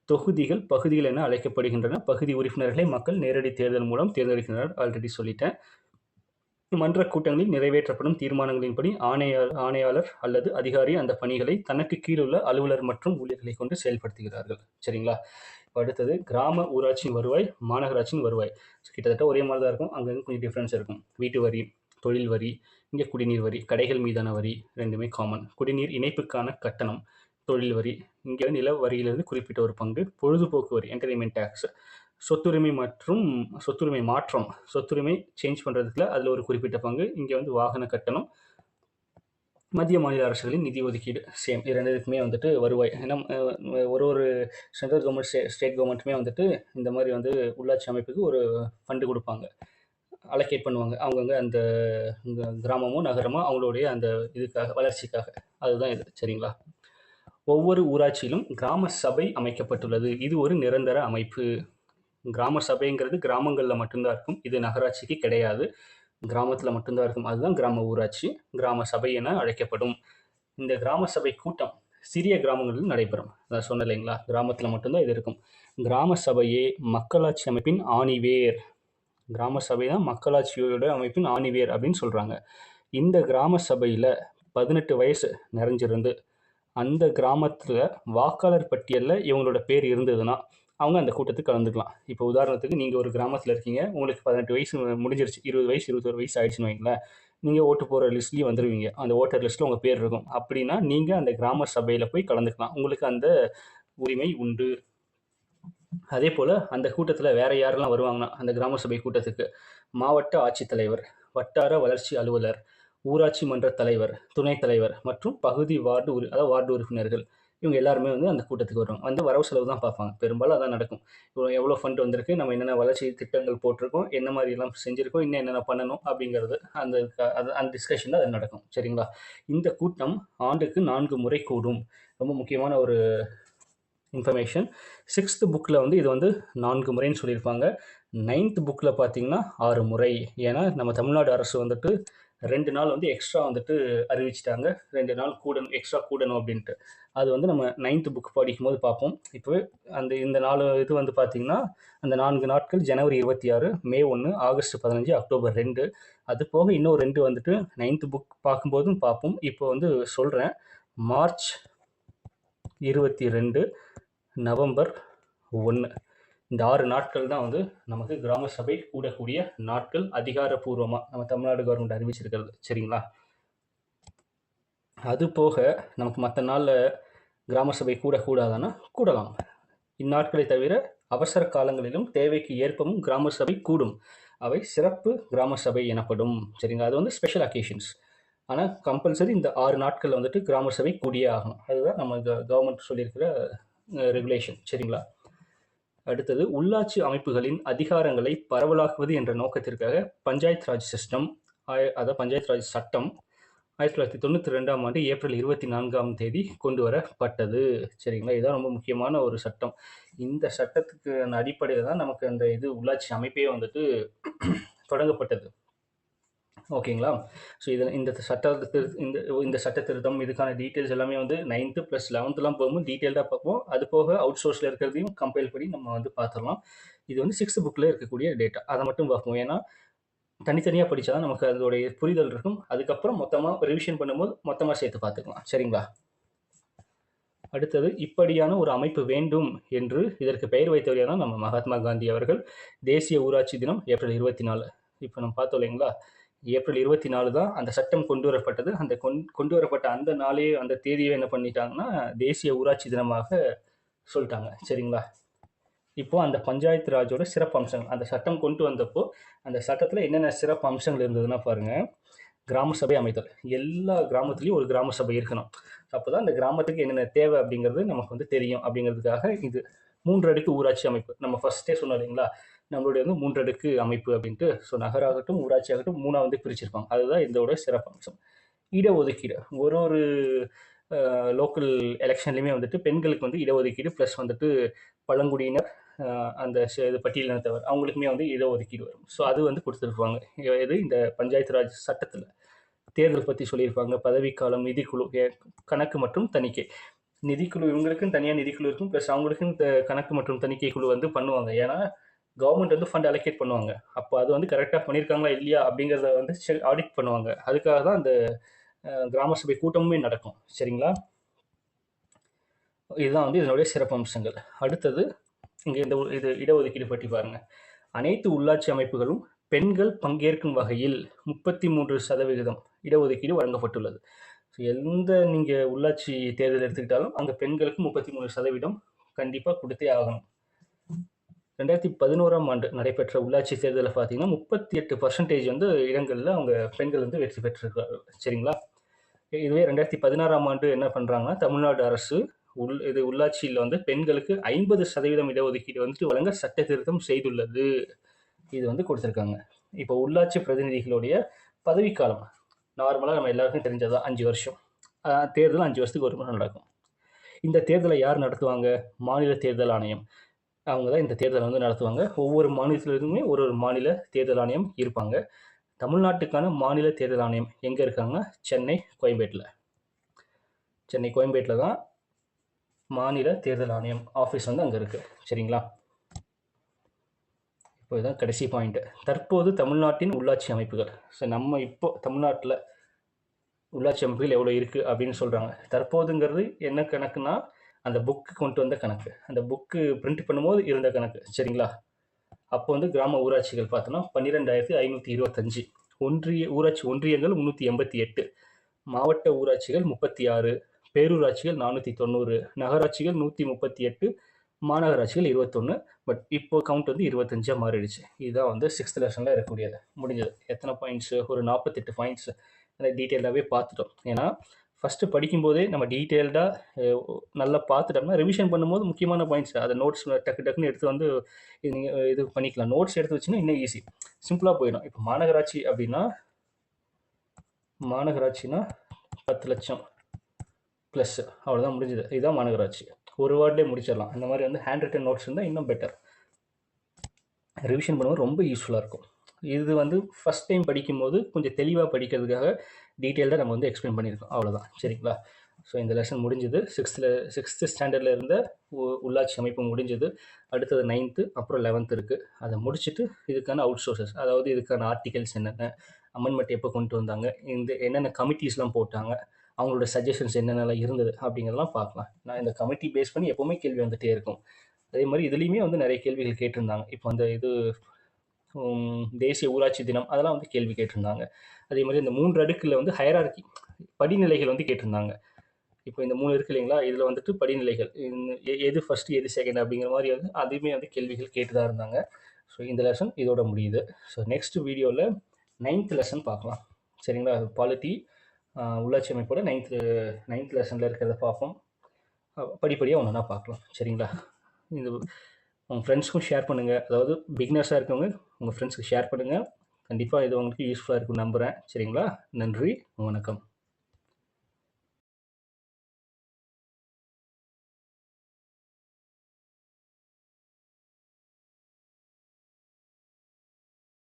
தொகுதிகள் பகுதிகள் என அழைக்கப்படுகின்றன. பகுதி உறுப்பினர்களை மக்கள் நேரடி தேர்தல் மூலம் தேர்ந்தெடுக்கின்றனர். ஆல்ரெடி சொல்லிட்டேன். மன்ற கூட்டங்களில் நிறைவேற்றப்படும் தீர்மானங்களின்படி ஆணையாளர் அல்லது அதிகாரி அந்த பணிகளை தனக்கு கீழுள்ள அலுவலர் மற்றும் ஊழியர்களை கொண்டு செயல்படுத்துகிறார்கள். சரிங்களா? அடுத்தது கிராம ஊராட்சியின் வருவாய், மாநகராட்சியின் வருவாய். கிட்டத்தட்ட ஒரே மாதிரி தான் இருக்கும். அங்கங்கே கொஞ்சம் டிஃப்ரென்ஸ் இருக்கும். வீட்டு வரி, தொழில் வரி, இங்கே குடிநீர் வரி, கடைகள் மீதான வரி ரெண்டுமே காமன். குடிநீர் இணைப்புக்கான கட்டணம், தொழில் வரி, இங்கே நில வரியிலிருந்து குறிப்பிட்ட ஒரு பங்கு, பொழுதுபோக்கு வரி, என்டர்டைன்மெண்ட் டேக்ஸ், சொத்துரிமை மாற்றம், சொத்துரிமை சேஞ்ச் பண்ணுறதுக்குல அதில் ஒரு குறிப்பிட்ட பங்கு, இங்கே வந்து வாகன கட்டணம், மத்திய மாநில அரசுகளின் நிதி ஒதுக்கீடு சேம். இது ரெண்டுக்குமே வந்துட்டு வருவாய். ஏன்னா ஒரு சென்ட்ரல் கவர்மெண்ட் ஸ்டேட் கவர்மெண்ட்டுமே வந்துட்டு இந்த மாதிரி வந்து உள்ளாட்சி அமைப்புக்கு ஒரு ஃபண்டு கொடுப்பாங்க, அலோகேட் பண்ணுவாங்க. அவங்கவுங்க அந்த கிராமமோ நகரமோ அவங்களுடைய அந்த இதுக்காக, வளர்ச்சிக்காக. அதுதான் இது. சரிங்களா? ஒவ்வொரு ஊராட்சியிலும் கிராம சபை அமைக்கப்பட்டுள்ளது. இது ஒரு நிரந்தர அமைப்பு. கிராம சபைங்கிறது கிராமங்களில் மட்டும்தான் இருக்கும். இது நகராட்சிக்கு கிடையாது, கிராமத்தில் மட்டும்தான் இருக்கும். அதுதான் கிராம ஊராட்சி, கிராம சபை என அழைக்கப்படும். இந்த கிராம சபை கூட்டம் சிறிய கிராமங்களில் நடைபெறும். நான் சொன்னேன் இல்லைங்களா, கிராமத்தில் மட்டும்தான் இது இருக்கும். கிராம சபையே மக்களாட்சி அமைப்பின் ஆணிவேர். கிராம சபை தான் மக்களாட்சியோட அமைப்பின் ஆணிவேர் அப்படின்னு சொல்கிறாங்க. இந்த கிராம சபையில் 18 வயசு நிறைஞ்சிருந்து அந்த கிராமத்தில் வாக்காளர் பட்டியலில் இவங்களோட பேர் இருந்ததுன்னா அவங்க அந்த கூட்டத்துக்கு கலந்துக்கலாம். இப்போ உதாரணத்துக்கு நீங்கள் ஒரு கிராமத்தில் இருக்கீங்க, உங்களுக்கு 18 வயசு முடிஞ்சிருச்சு, 20 வயசு 21 வயசு ஆயிடுச்சுன்னு வைங்களேன், நீங்கள் ஓட்டு போகிற லிஸ்ட்லேயும் வந்துடுவீங்க. அந்த ஓட்டர் லிஸ்ட்டில் உங்கள் பேர் இருக்கும். அப்படின்னா நீங்கள் அந்த கிராம சபையில் போய் கலந்துக்கலாம். உங்களுக்கு அந்த உரிமை உண்டு. அதே போல் அந்த கூட்டத்தில் வேறு யாரெல்லாம் வருவாங்கன்னா, அந்த கிராம சபை கூட்டத்துக்கு மாவட்ட ஆட்சித்தலைவர், வட்டார வளர்ச்சி அலுவலர், ஊராட்சி மன்ற தலைவர், துணைத் தலைவர் மற்றும் பகுதி அதாவது வார்டு உறுப்பினர்கள், இவங்க எல்லாருமே வந்து அந்த கூட்டத்துக்கு வருவாங்க. வந்து வரவு செலவு தான் பார்ப்பாங்க. பெரும்பாலும் அதான் நடக்கும். இவ்வளோ எவ்வளோ ஃபண்ட் வந்திருக்கு, நம்ம என்னென்ன வளர்ச்சி திட்டங்கள் போட்டிருக்கோம், என்ன மாதிரிலாம் செஞ்சுருக்கோம், இன்னும் என்னென்ன பண்ணணும் அப்படிங்கிறது அந்த டிஸ்கஷன் தான் அது நடக்கும். சரிங்களா? இந்த கூட்டம் ஆண்டுக்கு 4 முறை கூடும். ரொம்ப முக்கியமான ஒரு இன்ஃபர்மேஷன். 6th புக்கில் வந்து இது வந்து 4 முறைன்னு சொல்லியிருப்பாங்க. 9th புக்கில் பார்த்தீங்கன்னா 6 முறை. ஏன்னா நம்ம தமிழ்நாடு அரசு வந்துட்டு 2 நாள் வந்து எக்ஸ்ட்ரா வந்துட்டு அறிவிச்சிட்டாங்க. 2 நாள் எக்ஸ்ட்ரா கூடணும் அப்படின்ட்டு. அது வந்து நம்ம 9th புக் படிக்கும்போது பார்ப்போம். இப்போவே இந்த 4 இது வந்து பார்த்தீங்கன்னா, அந்த 4 நாட்கள் ஜனவரி 26, மே 1, ஆகஸ்ட் 15, அக்டோபர் 2. அது போக இன்னும் 2 வந்துட்டு 9th புக் பார்க்கும்போதும் பார்ப்போம். இப்போ வந்து சொல்கிறேன். March 22, November 1. இந்த 6 நாட்கள் தான் வந்து நமக்கு கிராம சபை கூடக்கூடிய நாட்கள் அதிகாரப்பூர்வமா நம்ம தமிழ்நாடு கவர்மெண்ட் அறிவிச்சிருக்கிறது. சரிங்களா? அது போக நமக்கு மத்த நாள்ல கிராம சபை கூடக்கூடாதான்னா கூடலாம். இந்நாட்களை தவிர அவசர காலங்களிலும் தேவைக்கு ஏற்பவும் கிராம சபை கூடும். அவை சிறப்பு கிராம சபை எனப்படும். சரிங்களா? அது வந்து ஸ்பெஷல் அக்கேஷன்ஸ். ஆனா கம்பல்சரி இந்த 6 நாட்கள்ல வந்துட்டு கிராம சபை கூடியே ஆகணும். அதுதான் நம்ம கவர்மெண்ட் சொல்லியிருக்கிற ரெகுலேஷன். சரிங்களா? அடுத்தது உள்ளாட்சி அமைப்புகளின் அதிகாரங்களை பரவலாக்குவது என்ற நோக்கத்திற்காக பஞ்சாயத் ராஜ் சிஸ்டம் அதாவது பஞ்சாயத் ராஜ் சட்டம் 1992ஆம் ஆண்டு ஏப்ரல் 24ஆம் தேதி கொண்டு வரப்பட்டது. சரிங்களா? இதுதான் ரொம்ப முக்கியமான ஒரு சட்டம். இந்த சட்டத்துக்கு அடிப்படையில் தான் நமக்கு அந்த உள்ளாட்சி அமைப்பே வந்துட்டு தொடங்கப்பட்டது. ஓகேங்களா? ஸோ இதில் இந்த இந்த சட்ட திருத்தம் இதுக்கான டீட்டெயில்ஸ் எல்லாமே வந்து 9th + 11th போகும்போது டீட்டெயில்டாக பார்ப்போம். அது போக அவுட் சோர்ஸில் இருக்கிறதையும் கம்பைல் பண்ணி நம்ம வந்து பார்த்துடலாம். இது வந்து 6th புக்கில் இருக்கக்கூடிய டேட்டா. அதை மட்டும் பார்ப்போம். ஏன்னா தனித்தனியாக படித்தா தான் நமக்கு அதோடைய புரிதல் இருக்கும். அதுக்கப்புறம் மொத்தமாக ரிவிஷன் பண்ணும்போது மொத்தமாக சேர்த்து பார்த்துக்கலாம். சரிங்களா? அடுத்தது இப்படியான ஒரு அமைப்பு வேண்டும் என்று இதற்கு பெயர் வைத்தவர் தான் நம்ம மகாத்மா காந்தி அவர்கள். தேசிய ஊராட்சி தினம் ஏப்ரல் 24. இப்போ நம்ம பார்த்தோம் இல்லைங்களா? ஏப்ரல் 24 தான் அந்த சட்டம் கொண்டு வரப்பட்டது. அந்த கொண்டு வரப்பட்ட அந்த நாளே அந்த தேதியை என்ன பண்ணிட்டாங்கன்னா தேசிய ஊராட்சி தினமாக சொல்லிட்டாங்க. சரிங்களா? இப்போ அந்த பஞ்சாயத்து ராஜோட சிறப்பு அம்சங்கள் அந்த சட்டம் கொண்டு வந்தப்போ அந்த சட்டத்தில் என்னென்ன சிறப்பு அம்சங்கள் இருந்ததுன்னா பாருங்க. கிராம சபை அமைத்தல். எல்லா கிராமத்துலேயும் ஒரு கிராம சபை இருக்கணும். அப்போ தான் அந்த கிராமத்துக்கு என்னென்ன தேவை அப்படிங்கிறது நமக்கு வந்து தெரியும். அப்படிங்கிறதுக்காக இது 3 அடுக்கு ஊராட்சி அமைப்பு. நம்ம ஃபர்ஸ்டே சொன்னோம் இல்லைங்களா? நம்மளுடைய வந்து 3 அடுக்கு அமைப்பு அப்படின்ட்டு. ஸோ நகராகட்டும் ஊராட்சி ஆகட்டும் 3ஆ வந்து பிரிச்சிருப்பாங்க. அதுதான் இதோட சிறப்பு அம்சம். இடஒதுக்கீடு ஒரு லோக்கல் எலெக்ஷன்லையுமே வந்துட்டு பெண்களுக்கு வந்து இடஒதுக்கீடு ப்ளஸ் வந்துட்டு பழங்குடியினர் அந்த இது பட்டியலினத்தவர் அவங்களுக்குமே வந்து இடஒதுக்கீடு வரும். ஸோ அது வந்து கொடுத்துருப்பாங்க. இது இந்த பஞ்சாயத்து ராஜ் சட்டத்தில் தேர்தல் பற்றி சொல்லியிருப்பாங்க. பதவிக்காலம், நிதிக்குழு, கணக்கு மற்றும் தணிக்கை. நிதிக்குழு இவங்களுக்குன்னு தனியாக நிதிக்குழு இருக்கும். ப்ளஸ் அவங்களுக்குன்னு கணக்கு மற்றும் தணிக்கை குழு வந்து பண்ணுவாங்க. ஏன்னா கவர்மெண்ட் வந்து ஃபண்ட் அலோகேட் பண்ணுவாங்க. அப்போ அது வந்து கரெக்டாக பண்ணியிருக்காங்களா இல்லையா அப்படிங்கிறத வந்து ஆடிட் பண்ணுவாங்க. அதுக்காக தான் அந்த கிராம சபை கூட்டமுமே நடக்கும். சரிங்களா? இதுதான் வந்து இதனுடைய சிறப்பம்சங்கள். அடுத்தது இங்கே இது இடஒதுக்கீடு பற்றி பாருங்க. அனைத்து உள்ளாட்சி அமைப்புகளும் பெண்கள் பங்கேற்கும் வகையில் 33% இடஒதுக்கீடு வழங்கப்பட்டுள்ளது. எந்த நீங்கள் உள்ளாட்சி தேர்தல் எடுத்துக்கிட்டாலும் அங்கே பெண்களுக்கு 33% கண்டிப்பாக கொடுத்தே ஆகணும். 2011ஆம் ஆண்டு நடைபெற்ற உள்ளாட்சி தேர்தலில் பார்த்தீங்கன்னா 38% வந்து இடங்களில் அவங்க பெண்கள் வந்து வெற்றி பெற்றிருக்காங்க. சரிங்களா? இதுவே 2016ஆம் ஆண்டு என்ன பண்ணுறாங்கன்னா தமிழ்நாடு அரசு உள்ளாட்சியில் வந்து பெண்களுக்கு 50% இடஒதுக்கீடு வந்துட்டு வழங்க சட்ட திருத்தம் செய்துள்ளது. இது வந்து கொடுத்துருக்காங்க. இப்போ உள்ளாட்சி பிரதிநிதிகளுடைய பதவிக்காலம் நார்மலாக நம்ம எல்லாருக்கும் தெரிஞ்சதா 5 வருஷம். தேர்தல் 5 வருஷத்துக்கு ஒரு முறை நடக்கும். இந்த தேர்தலை யார் நடத்துவாங்க? மாநில தேர்தல் ஆணையம். அவங்க தான் இந்த தேர்தலை வந்து நடத்துவாங்க. ஒவ்வொரு மாநிலத்திலிருந்துமே ஒரு மாநில தேர்தல் ஆணையம் இருப்பாங்க. தமிழ்நாட்டுக்கான மாநில தேர்தல் ஆணையம் எங்கே இருக்காங்கன்னா சென்னை, கோயம்பேட்டில். சென்னை, கோயம்பேட்டில் தான் மாநில தேர்தல் ஆணையம் ஆஃபீஸ் வந்து அங்கே இருக்குது. சரிங்களா? இப்போ இதுதான் கடைசி பாயிண்ட். தற்போது தமிழ்நாட்டின் உள்ளாட்சி அமைப்புகள். ஸோ நம்ம இப்போ தமிழ்நாட்டில் உள்ளாட்சி அமைப்புகள் எவ்வளோ இருக்குது அப்படின்னு சொல்கிறாங்க. தற்போதுங்கிறது என்ன கணக்குன்னா அந்த புக்கு கொண்டு வந்த கணக்கு. அந்த புக்கு பிரிண்ட் பண்ணும்போது இருந்த கணக்கு. சரிங்களா? அப்போ வந்து கிராம ஊராட்சிகள் பார்த்தோன்னா 12,525. ஊராட்சி ஒன்றியங்கள் 388. மாவட்ட ஊராட்சிகள் 36. பேரூராட்சிகள் 490. நகராட்சிகள் 138. மாநகராட்சிகள் 21. பட் இப்போ கவுண்ட் வந்து 25 மாறிடுச்சு. இதுதான் வந்து 6th லெசனில் இருக்கக்கூடியது. முடிஞ்சது. எத்தனை பாயிண்ட்ஸு? ஒரு 48 பாயிண்ட்ஸு. டீட்டெயில்டாகவே பார்த்துட்டோம். ஏன்னா ஃபஸ்ட்டு படிக்கும்போதே நம்ம டீட்டெயில்டாக நல்லா பார்த்துட்டோம்னா ரிவிஷன் பண்ணும்போது முக்கியமான பாயிண்ட்ஸ் அதை நோட்ஸ் டக்குன்னு எடுத்து வந்து நீங்கள் இது பண்ணிக்கலாம். நோட்ஸ் எடுத்து வச்சுன்னா இன்னும் ஈஸி, சிம்பிளாக போயிடும். இப்போ மாநகராட்சி அப்படின்னா மாநகராட்சினா 10 லட்சம் ப்ளஸ் அவ்வளோதான் முடிஞ்சுது. இதுதான் மாநகராட்சி. ஒரு வேர்ட்லேயே முடிச்சிடலாம். அந்த மாதிரி வந்து ஹேண்ட் ரிட்டன் நோட்ஸ் இருந்தால் இன்னும் பெட்டர். ரிவிஷன் பண்ணும்போது ரொம்ப யூஸ்ஃபுல்லாக இருக்கும். இது வந்து ஃபஸ்ட் டைம் படிக்கும்போது கொஞ்சம் தெளிவாக படிக்கிறதுக்காக டீட்டெயில்டாக நம்ம வந்து எக்ஸ்பிளைன் பண்ணியிருக்கோம். அவ்வளோதான். சரிங்களா? ஸோ இந்த லெசன் முடிஞ்சது. 6th ஸ்டாண்டர்டில் இருந்த உள்ளாட்சி அமைப்பு முடிஞ்சது. அடுத்தது 9th அப்புறம் 11th இருக்குது. அதை முடிச்சுட்டு இதுக்கான அவுட் சோர்சஸ், அதாவது இதுக்கான ஆர்டிகல்ஸ் என்னென்ன, அமெண்ட்மெண்ட் எப்போ கொண்டு வந்தாங்க, என்னென்ன கமிட்டிஸ்லாம் போட்டாங்க, அவங்களோட சஜஷன்ஸ் என்னென்னலாம் இருந்தது அப்படிங்கிறதெல்லாம் பார்க்கலாம். நான் இந்த கமிட்டி பேஸ் பண்ணி எப்போவுமே கேள்வி வந்துகிட்டே இருக்கும். அதே மாதிரி இதுலேயுமே வந்து நிறைய கேள்விகள் கேட்டிருந்தாங்க. இப்போ அந்த இது தேசிய ஊராட்சி தினம் அதெல்லாம் வந்து கேள்வி கேட்டிருந்தாங்க. அதே மாதிரி இந்த 3 அடுக்குல வந்து ஹையரார்கி படிநிலைகள் வந்து கேட்டிருந்தாங்க. இப்போ இந்த 3 இருக்கு இல்லைங்களா? இதில் வந்துட்டு படிநிலைகள் எது ஃபர்ஸ்ட் எது செகண்ட் அப்படிங்கிற மாதிரி வந்து அதையுமே வந்து கேள்விகள் கேட்டு தான் இருந்தாங்க. ஸோ இந்த லெசன் இதோட முடியுது. ஸோ நெக்ஸ்ட் வீடியோவில் 9th லெசன் பார்க்கலாம். சரிங்களா? பாலிட்டி உள்ளாட்சி அமைப்போட 9th லெசனில் இருக்கிறத பார்ப்போம். படிப்படியாக ஒன்று ஒன்றா பார்க்கலாம். சரிங்களா? இந்த உங்கள் ஃப்ரெண்ட்ஸ்க்கும் ஷேர் பண்ணுங்கள். அதாவது பிகினர்ஸாக இருக்கவங்க உங்கள் ஃப்ரெண்ட்ஸ்க்கு ஷேர் பண்ணுங்கள். கண்டிப்பாக இது உங்களுக்கு யூஸ்ஃபுல்லாக இருக்கும்னு நம்புகிறேன். சரிங்களா? நன்றி, வணக்கம்.